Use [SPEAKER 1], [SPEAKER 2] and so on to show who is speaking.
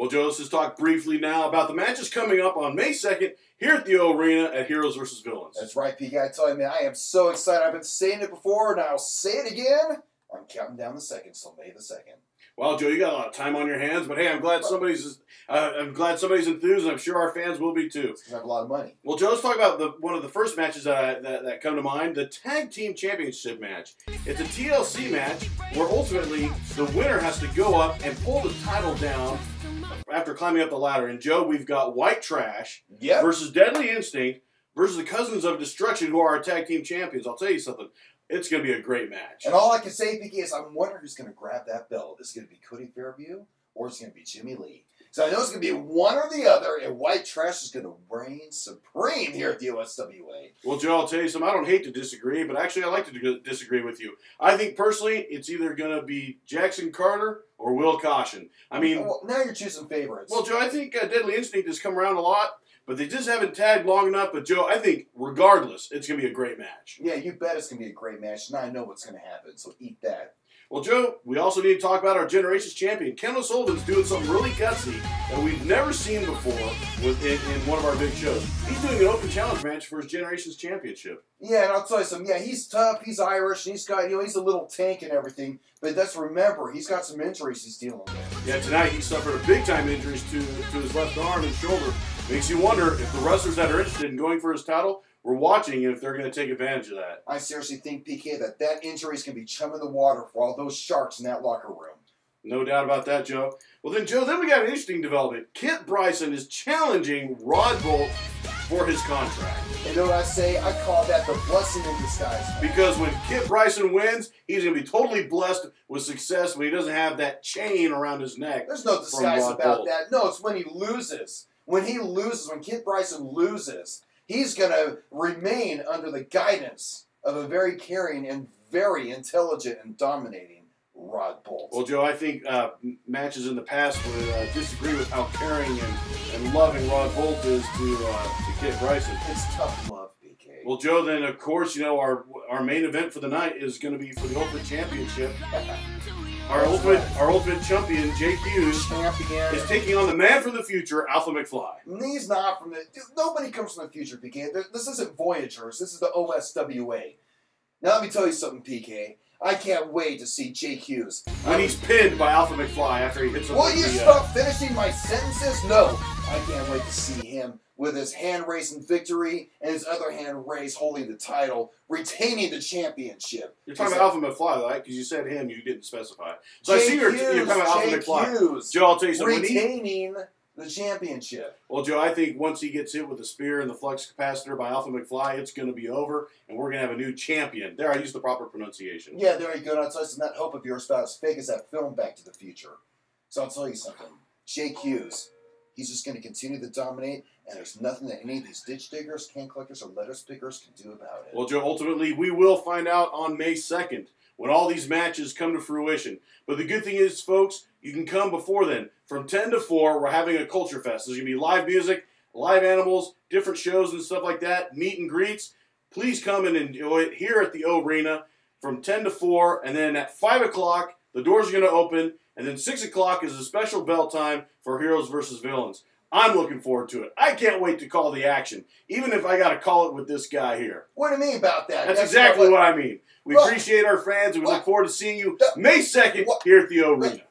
[SPEAKER 1] Well, Joe, let's just talk briefly now about the matches coming up on May 2nd here at the O Arena at Heroes vs. Villains.
[SPEAKER 2] That's right, PK. I tell you, man, I am so excited. I've been saying it before, and I'll say it again. I'm counting down the seconds till May the 2nd.
[SPEAKER 1] Well, Joe, you got a lot of time on your hands, but hey, I'm glad somebody's enthused, and I'm sure our fans will be too.
[SPEAKER 2] It's gonna have a lot of money.
[SPEAKER 1] Well, Joe, let's talk about one of the first matches that come to mind, the Tag Team Championship match. It's a TLC match where ultimately the winner has to go up and pull the title down after climbing up the ladder. And Joe, we've got White Trash versus Deadly Instinct versus the Cousins of Destruction, who are our tag team champions. I'll tell you something. It's going to be a great match.
[SPEAKER 2] And all I can say, PK, is I'm wondering who's going to grab that belt. Is it going to be Cody Fairview or is it going to be Jimmy Lee? So I know it's going to be one or the other, and White Trash is going to reign supreme here at the OSWA.
[SPEAKER 1] Well, Joe, I'll tell you something. I don't hate to disagree, but actually I like to disagree with you. I think personally it's either going to be Jackson Carter or Will Caution. I mean...
[SPEAKER 2] Well, now you're choosing favorites.
[SPEAKER 1] Well, Joe, I think Deadly Instinct has come around a lot, but they just haven't tagged long enough. But, Joe, I think regardless, it's going to be a great match.
[SPEAKER 2] Yeah, you bet it's going to be a great match. Now I know what's going to happen, so eat that.
[SPEAKER 1] Well, Joe, we also need to talk about our Generations champion. Ken O'Sullivan's doing something really gutsy that we've never seen before in one of our big shows. He's doing an open challenge match for his Generations championship.
[SPEAKER 2] Yeah, and I'll tell you something. Yeah, he's tough, he's Irish, and he's got, he's a little tank and everything. But let's remember, he's got some injuries he's dealing with.
[SPEAKER 1] Yeah, tonight he suffered a big-time injuries to his left arm and shoulder. Makes you wonder if the wrestlers that are interested in going for his title were watching and if they're going to take advantage of that.
[SPEAKER 2] I seriously think, PK, that injury is going to be chum in the water for all those sharks in that locker room.
[SPEAKER 1] No doubt about that, Joe. Well, then, Joe, we got an interesting development. Kit Bryson is challenging Rod Bolt for his contract.
[SPEAKER 2] You know what I say? I call that the blessing in disguise.
[SPEAKER 1] Because when Kit Bryson wins, he's going to be totally blessed with success when he doesn't have that chain around his neck.
[SPEAKER 2] There's no disguise about that. No, it's when he loses. When Kit Bryson loses, he's going to remain under the guidance of a very caring and very intelligent and dominating Rod Bolt.
[SPEAKER 1] Well, Joe, I think matches in the past would disagree with how caring and loving Rod Bolt is to Kit Bryson.
[SPEAKER 2] It's tough love, BK.
[SPEAKER 1] Well, Joe, then, of course, our main event for the night is going to be for the Ultimate Championship. Our ultimate champion, Jake Hughes, is taking on the man from the future, Alpha McFly.
[SPEAKER 2] He's not from the... Nobody comes from the future, PK. This isn't Voyagers. This is the OSWA. Now, let me tell you something, PK. I can't wait to see Jake Hughes.
[SPEAKER 1] When he's pinned by Alpha McFly after he hits him.
[SPEAKER 2] Will you stop finishing my sentences? No. I can't wait to see him with his hand raised in victory and his other hand raised holding the title, retaining the championship.
[SPEAKER 1] You're talking about Alpha McFly, right? Because you said him, you didn't specify. So I see you're talking about Alpha McFly.
[SPEAKER 2] Hughes,
[SPEAKER 1] Joe, I'll tell you something.
[SPEAKER 2] Retaining the championship.
[SPEAKER 1] Well, Joe, I think once he gets hit with the spear and the flux capacitor by Alpha McFly, it's going to be over, and we're going to have a new champion. There, I used the proper pronunciation.
[SPEAKER 2] Yeah, there you go. I'll tell you something. That hope of yours about as fake as that film Back to the Future. So I'll tell you something. Jake Hughes, he's just going to continue to dominate, and there's nothing that any of these ditch diggers, can collectors, or letter pickers can do about it.
[SPEAKER 1] Well, Joe, ultimately, we will find out on May 2nd when all these matches come to fruition. But the good thing is, folks, you can come before then. From 10 to 4, we're having a culture fest. There's going to be live music, live animals, different shows and stuff like that, meet and greets. Please come and enjoy it here at the O Arena from 10 to 4. And then at 5 o'clock, the doors are going to open. And then 6 o'clock is a special bell time for Heroes vs. Villains. I'm looking forward to it. I can't wait to call the action, even if I got to call it with this guy here.
[SPEAKER 2] What do you mean about that?
[SPEAKER 1] That's exactly what I mean. We appreciate our fans, and we look forward to seeing you May 2nd here at the O Arena.